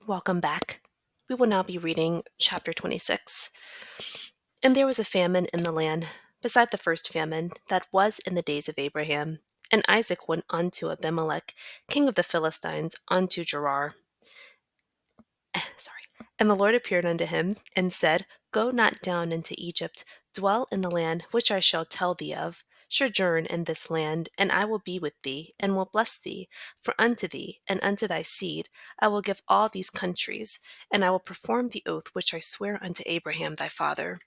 Welcome back. We will now be reading chapter 26. And there was a famine in the land, beside the first famine that was in the days of Abraham. And Isaac went unto Abimelech, king of the Philistines, unto Gerar. Sorry. And the Lord appeared unto him, and said, Go not down into Egypt, dwell in the land which I shall tell thee of. Sojourn in this land, and I will be with thee, and will bless thee. For unto thee and unto thy seed I will give all these countries, and I will perform the oath which I swear unto Abraham thy father.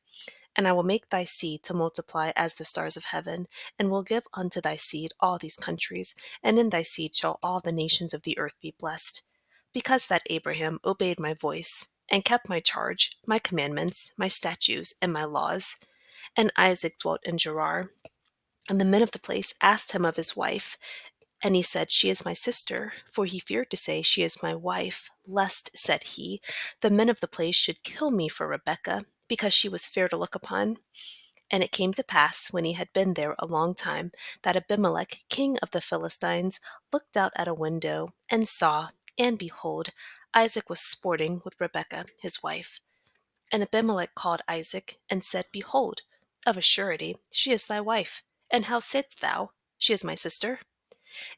And I will make thy seed to multiply as the stars of heaven, and will give unto thy seed all these countries, and in thy seed shall all the nations of the earth be blessed. Because that Abraham obeyed my voice, and kept my charge, my commandments, my statutes, and my laws. And Isaac dwelt in Gerar. And the men of the place asked him of his wife, and he said, She is my sister. For he feared to say, She is my wife, lest, said he, the men of the place should kill me for Rebekah, because she was fair to look upon. And it came to pass, when he had been there a long time, that Abimelech, king of the Philistines, looked out at a window, and saw, and behold, Isaac was sporting with Rebekah his wife. And Abimelech called Isaac, and said, Behold, of a surety she is thy wife. And how saidst thou, She is my sister?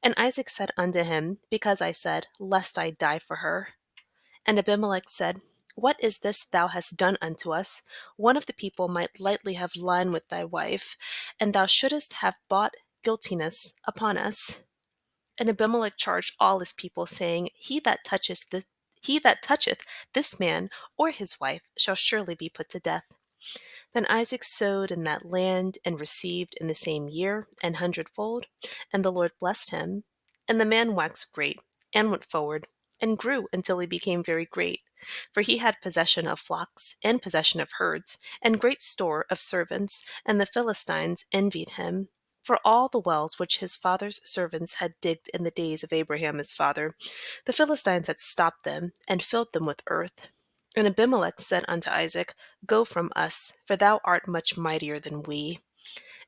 And Isaac said unto him, Because I said, Lest I die for her. And Abimelech said, What is this thou hast done unto us? One of the people might lightly have lain with thy wife, and thou shouldest have brought guiltiness upon us. And Abimelech charged all his people, saying, He that toucheth this man or his wife shall surely be put to death. Then Isaac sowed in that land, and received in the same year an hundredfold, and the Lord blessed him. And the man waxed great, and went forward, and grew until he became very great. For he had possession of flocks, and possession of herds, and great store of servants, and the Philistines envied him. For all the wells which his father's servants had digged in the days of Abraham his father, the Philistines had stopped them, and filled them with earth. And Abimelech said unto Isaac, Go from us, for thou art much mightier than we.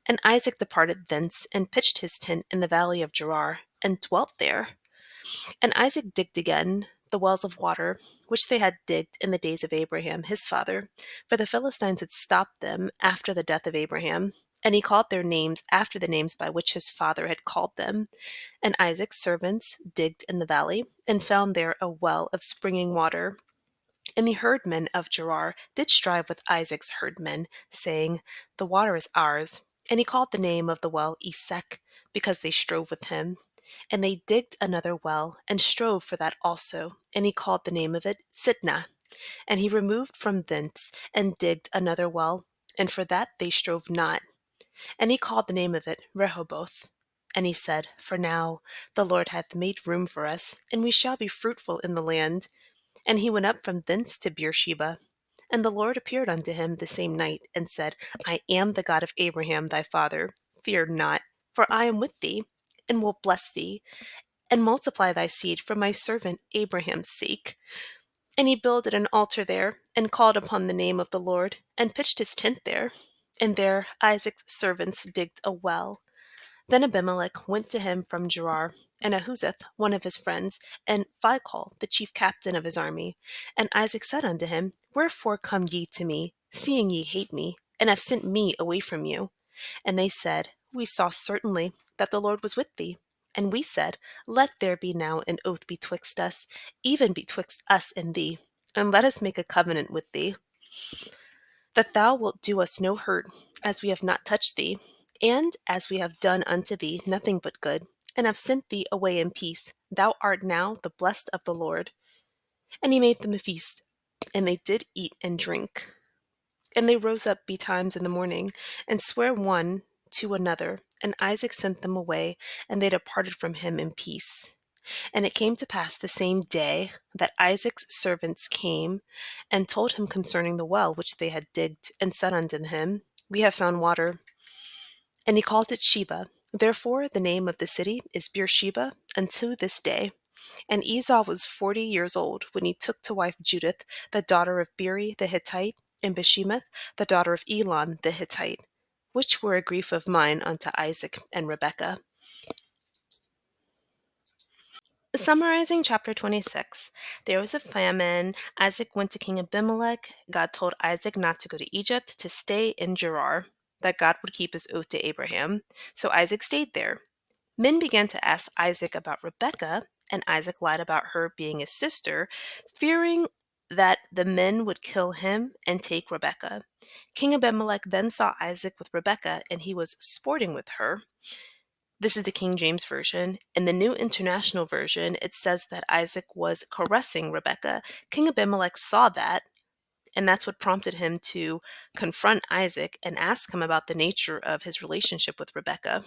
And Isaac departed thence, and pitched his tent in the valley of Gerar, and dwelt there. And Isaac digged again the wells of water, which they had digged in the days of Abraham his father, for the Philistines had stopped them after the death of Abraham. And he called their names after the names by which his father had called them. And Isaac's servants digged in the valley, and found there a well of springing water. And the herdmen of Gerar did strive with Isaac's herdmen, saying, The water is ours. And he called the name of the well Esek, because they strove with him. And they digged another well, and strove for that also. And he called the name of it Sitnah. And he removed from thence, and digged another well, and for that they strove not. And he called the name of it Rehoboth. And he said, For now the Lord hath made room for us, and we shall be fruitful in the land. And he went up from thence to Beersheba. And the Lord appeared unto him the same night, and said, I am the God of Abraham thy father. Fear not, for I am with thee, and will bless thee, and multiply thy seed for my servant Abraham's sake. And he builded an altar there, and called upon the name of the Lord, and pitched his tent there. And there Isaac's servants digged a well. Then Abimelech went to him from Gerar, and Ahuzeth, one of his friends, and Phicol, the chief captain of his army. And Isaac said unto him, Wherefore come ye to me, seeing ye hate me, and have sent me away from you? And they said, We saw certainly that the Lord was with thee. And we said, Let there be now an oath betwixt us, even betwixt us and thee, and let us make a covenant with thee, that thou wilt do us no hurt, as we have not touched thee, and as we have done unto thee nothing but good, and have sent thee away in peace. Thou art now the blessed of the Lord. And he made them a feast, and they did eat and drink. And they rose up betimes in the morning, and sware one to another. And Isaac sent them away, and they departed from him in peace. And it came to pass the same day that Isaac's servants came and told him concerning the well which they had digged, and said unto him, We have found water. And he called it Sheba. Therefore the name of the city is Beersheba unto this day. And Esau was 40 years old when he took to wife Judith, the daughter of Beeri the Hittite, and Beshemath, the daughter of Elon the Hittite, which were a grief of mine unto Isaac and Rebekah. Summarizing chapter 26, there was a famine. Isaac went to King Abimelech. God told Isaac not to go to Egypt, to stay in Gerar, that God would keep his oath to Abraham. So Isaac stayed there. Men began to ask Isaac about Rebekah, and Isaac lied about her being his sister, fearing that the men would kill him and take Rebekah. King Abimelech then saw Isaac with Rebekah, and he was sporting with her. This is the King James Version. In the New International Version, it says that Isaac was caressing Rebekah. King Abimelech saw that, and that's what prompted him to confront Isaac and ask him about the nature of his relationship with Rebekah.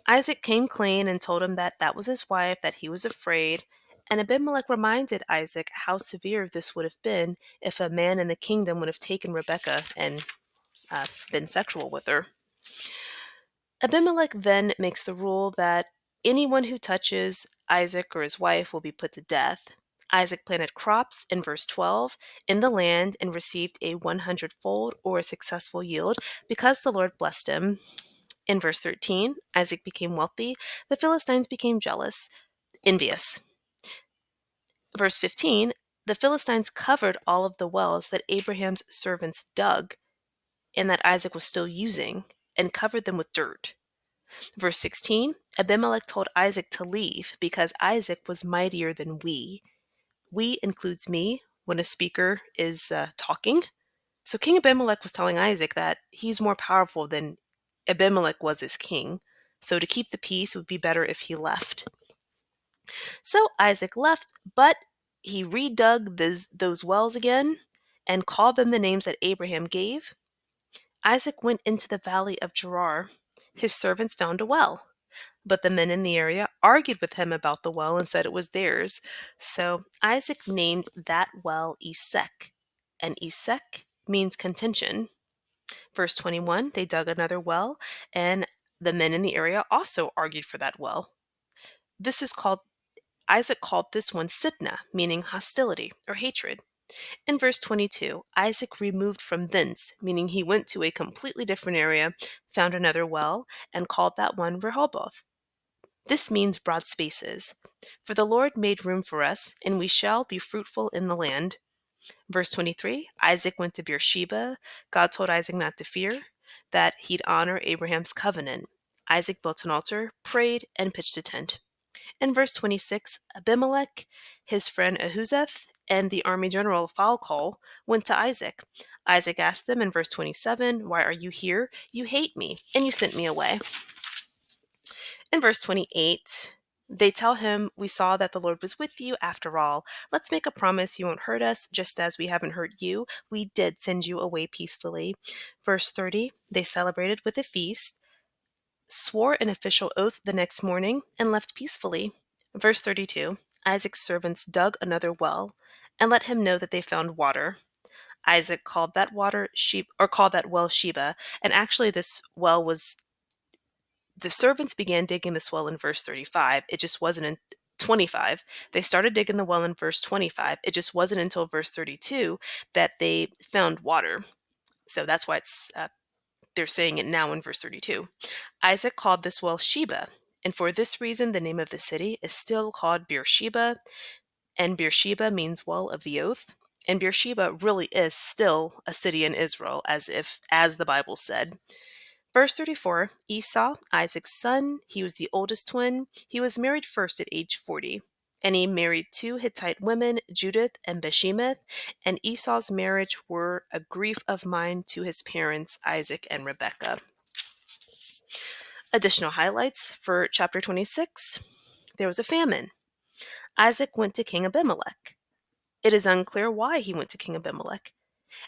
Isaac came clean and told him that that was his wife, that he was afraid. And Abimelech reminded Isaac how severe this would have been if a man in the kingdom would have taken Rebekah and been sexual with her. Abimelech then makes the rule that anyone who touches Isaac or his wife will be put to death. Isaac planted crops in verse 12 in the land and received a 100-fold or a successful yield because the Lord blessed him. In verse 13, Isaac became wealthy. The Philistines became jealous, envious. Verse 15, the Philistines covered all of the wells that Abraham's servants dug and that Isaac was still using and covered them with dirt. Verse 16, Abimelech told Isaac to leave because Isaac was mightier than we. We includes me when a speaker is talking. So King Abimelech was telling Isaac that he's more powerful than Abimelech was as king. So to keep the peace, it would be better if he left. So Isaac left, but he redug those wells again and called them the names that Abraham gave. Isaac went into the valley of Gerar. His servants found a well, but the men in the area argued with him about the well and said it was theirs. So Isaac named that well Esek, and Esek means contention. Verse 21, they dug another well, and the men in the area also argued for that well. Isaac called this one Sitnah, meaning hostility or hatred. In verse 22, Isaac removed from thence, meaning he went to a completely different area, found another well, and called that one Rehoboth. This means broad spaces. For the Lord made room for us, and we shall be fruitful in the land. Verse 23, Isaac went to Beersheba. God told Isaac not to fear, that he'd honor Abraham's covenant. Isaac built an altar, prayed, and pitched a tent. In verse 26, Abimelech, his friend Ahuzeth, and the army general Phicol went to Isaac. Isaac asked them in verse 27, "Why are you here? You hate me, and you sent me away." In verse 28, they tell him, "We saw that the Lord was with you after all. Let's make a promise you won't hurt us, just as we haven't hurt you. We did send you away peacefully." Verse 30, they celebrated with a feast, swore an official oath the next morning, and left peacefully. Verse 32, Isaac's servants dug another well and let him know that they found water. Isaac called that well Sheba, and actually this well was the servants began digging this well in verse 35. It just wasn't in 25. They started digging the well in verse 25. It just wasn't until verse 32 that they found water. So that's why they're saying it now in verse 32. Isaac called this well Sheba, and for this reason the name of the city is still called Beersheba, and Beersheba means well of the oath. And Beersheba really is still a city in Israel, as the Bible said. Verse 34, Esau, Isaac's son, he was the oldest twin. He was married first at age 40. And he married two Hittite women, Judith and Beshemath, and Esau's marriage were a grief of mind to his parents, Isaac and Rebekah. Additional highlights for chapter 26. There was a famine. Isaac went to King Abimelech. It is unclear why he went to King Abimelech.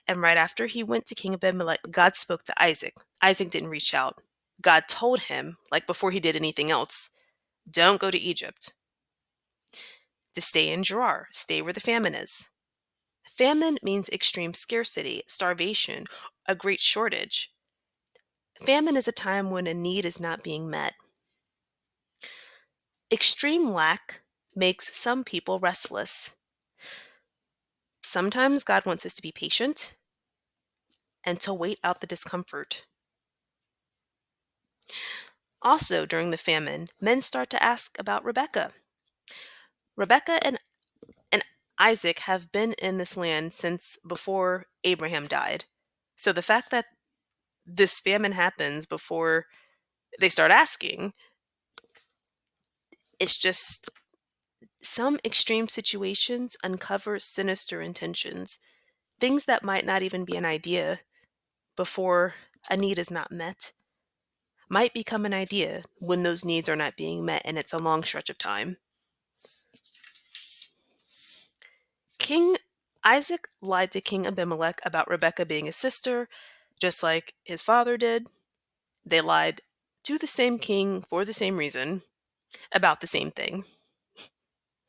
And right after he went to King Abimelech, God spoke to Isaac. Isaac didn't reach out. God told him, like before he did anything else, don't go to Egypt. To stay in Gerar, stay where the famine is. Famine means extreme scarcity, starvation, a great shortage. Famine is a time when a need is not being met. Extreme lack makes some people restless. Sometimes God wants us to be patient and to wait out the discomfort. Also, during the famine, men start to ask about Rebekah. Rebekah and Isaac have been in this land since before Abraham died. So the fact that this famine happens before they start asking, it's just some extreme situations uncover sinister intentions, things that might not even be an idea before a need is not met, might become an idea when those needs are not being met and it's a long stretch of time. King Isaac lied to King Abimelech about Rebekah being his sister, just like his father did. They lied to the same king for the same reason about the same thing.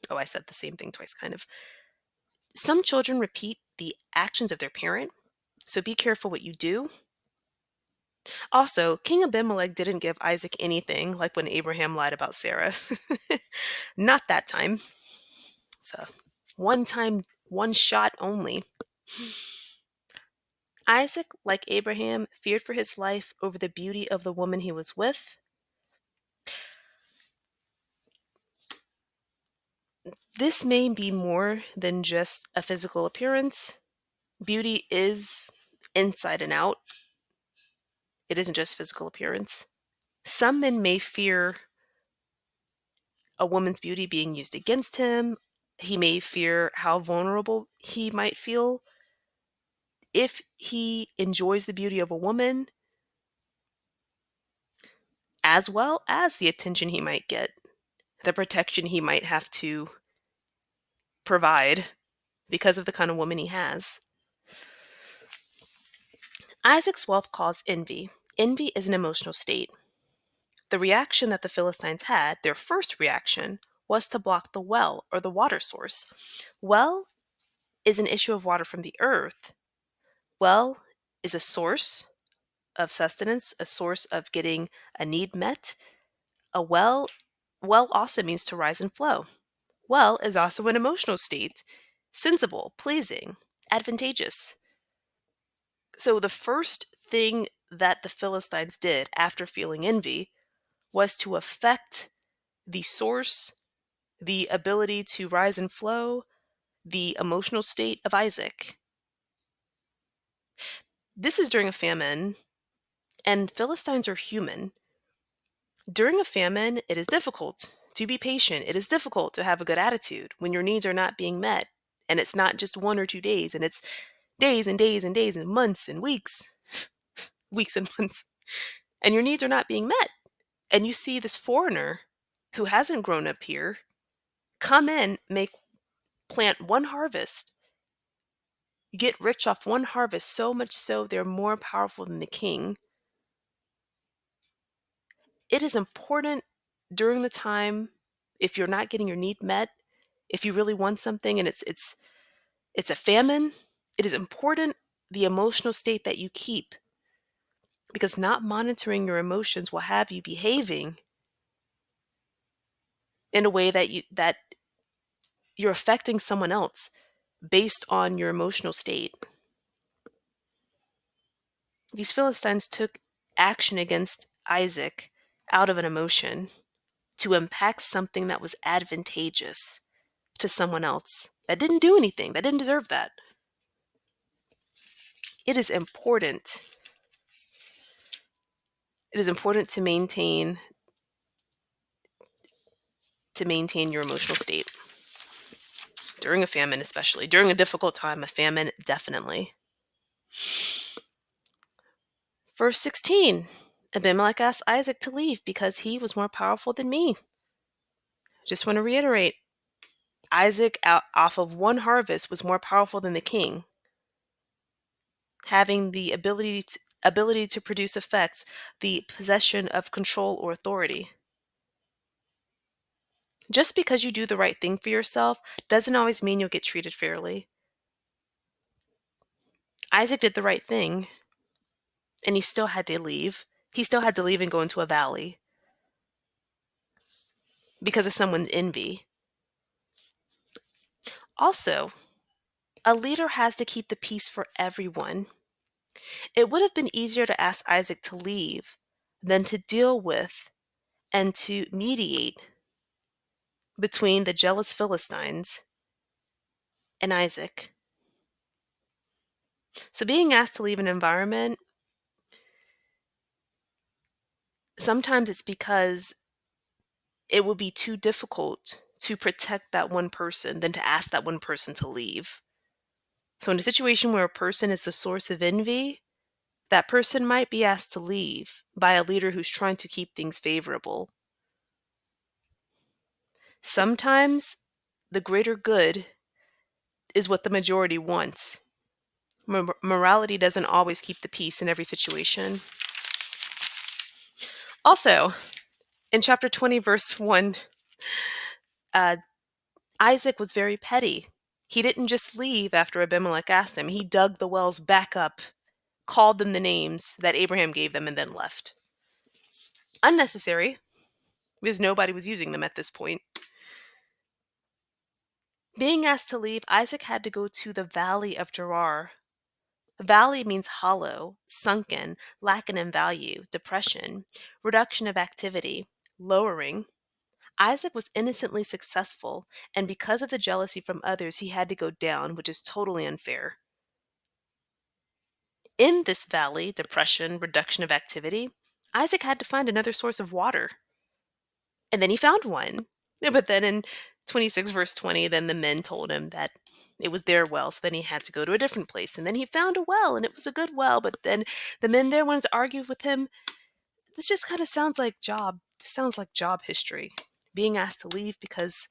Oh, I said the same thing twice, kind of. Some children repeat the actions of their parent, so be careful what you do. Also, King Abimelech didn't give Isaac anything, like when Abraham lied about Sarah. Not that time. It's a one time, one shot only. Isaac, like Abraham, feared for his life over the beauty of the woman he was with. This may be more than just a physical appearance. Beauty is inside and out. It isn't just physical appearance. Some men may fear a woman's beauty being used against him. He may fear how vulnerable he might feel if he enjoys the beauty of a woman, as well as the attention he might get, the protection he might have to provide because of the kind of woman he has. Isaac's wealth caused envy. Envy is an emotional state. The reaction that the Philistines had, their first reaction, was to block the well or the water source. Well is an issue of water from the earth. Well is a source of sustenance, a source of getting a need met. A well also means to rise and flow. Well is also an emotional state, sensible, pleasing, advantageous. So the first thing that the Philistines did after feeling envy was to affect the source, the ability to rise and flow, the emotional state of Isaac. This is during a famine, and Philistines are human. During a famine, it is difficult to be patient. It is difficult to have a good attitude when your needs are not being met. And it's not just 1 or 2 days, and it's days and days and days and months and weeks, weeks and months, and your needs are not being met. And you see this foreigner who hasn't grown up here come in, plant one harvest, get rich off one harvest, so much so they're more powerful than the king. It is important during the time, if you're not getting your need met, if you really want something and it's a famine, it is important the emotional state that you keep, because not monitoring your emotions will have you behaving in a way that you're affecting someone else based on your emotional state. These Philistines took action against Isaac out of an emotion to impact something that was advantageous to someone else that didn't do anything, that didn't deserve that. It is important. It is important to maintain your emotional state during a famine, especially during a difficult time. A famine, definitely. Verse 16. Abimelech asked Isaac to leave because he was more powerful than me. Just want to reiterate, Isaac off of one harvest was more powerful than the king, having the ability to produce effects, the possession of control or authority. Just because you do the right thing for yourself doesn't always mean you'll get treated fairly. Isaac did the right thing, and he still had to leave. He still had to leave and go into a valley because of someone's envy. Also, a leader has to keep the peace for everyone. It would have been easier to ask Isaac to leave than to deal with and to mediate between the jealous Philistines and Isaac. So being asked to leave an environment, sometimes it's because it would be too difficult to protect that one person than to ask that one person to leave. So in a situation where a person is the source of envy, that person might be asked to leave by a leader who's trying to keep things favorable. Sometimes the greater good is what the majority wants. Morality doesn't always keep the peace in every situation. Also, in chapter 20, verse 1, uh, Isaac was very petty. He didn't just leave after Abimelech asked him. He dug the wells back up, called them the names that Abraham gave them, and then left. Unnecessary, because nobody was using them at this point. Being asked to leave, Isaac had to go to the valley of Gerar. Valley means hollow, sunken, lacking in value, depression, reduction of activity, lowering. Isaac was innocently successful, and because of the jealousy from others, he had to go down, which is totally unfair. In this valley, depression, reduction of activity, Isaac had to find another source of water. And then he found one. But then in 26 verse 20, then the men told him that it was their well, so then he had to go to a different place. And then he found a well, and it was a good well, but then the men there wanted to argue with him. This just kind of sounds like job history. Being asked to leave because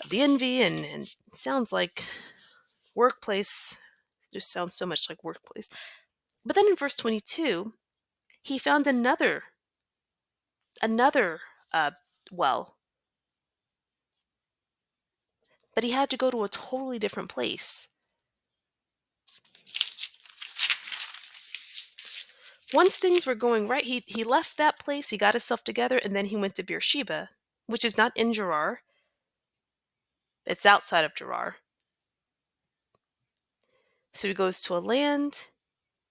of the envy, and sounds like workplace. Just sounds so much like workplace. But then in verse 22, he found another uh, well, but he had to go to a totally different place. Once things were going right, he left that place, he got himself together, and then he went to Beersheba, which is not in Gerar. It's outside of Gerar. So he goes to a land,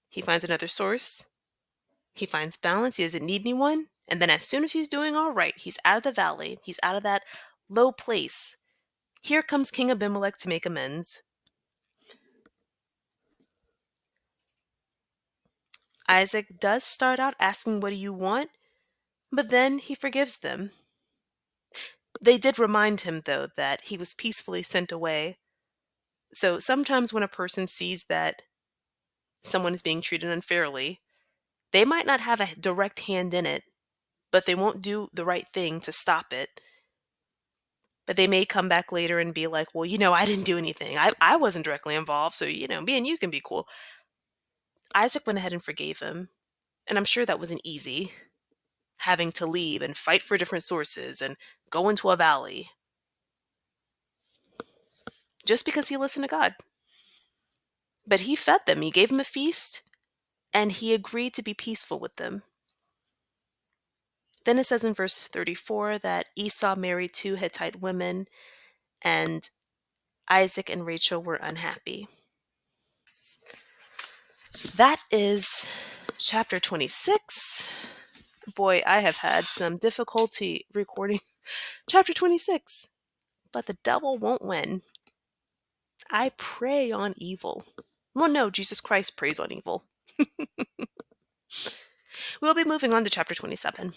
he finds another source, he finds balance, he doesn't need anyone, and then as soon as he's doing all right, he's out of the valley, he's out of that low place. Here comes King Abimelech to make amends. Isaac does start out asking, "What do you want?" But then he forgives them. They did remind him, though, that he was peacefully sent away. So sometimes when a person sees that someone is being treated unfairly, they might not have a direct hand in it, but they won't do the right thing to stop it. But they may come back later and be like, "Well, I didn't do anything. I wasn't directly involved, so, me and you can be cool." Isaac went ahead and forgave him. And I'm sure that wasn't easy, having to leave and fight for different sources and go into a valley just because he listened to God. But he fed them, he gave them a feast, and he agreed to be peaceful with them. Then it says in verse 34 that Esau married 2 Hittite women, and Isaac and Rachel were unhappy. That is chapter 26. Boy, I have had some difficulty recording chapter 26, but the devil won't win. I prey on evil. Well, no, Jesus Christ preys on evil. We'll be moving on to chapter 27.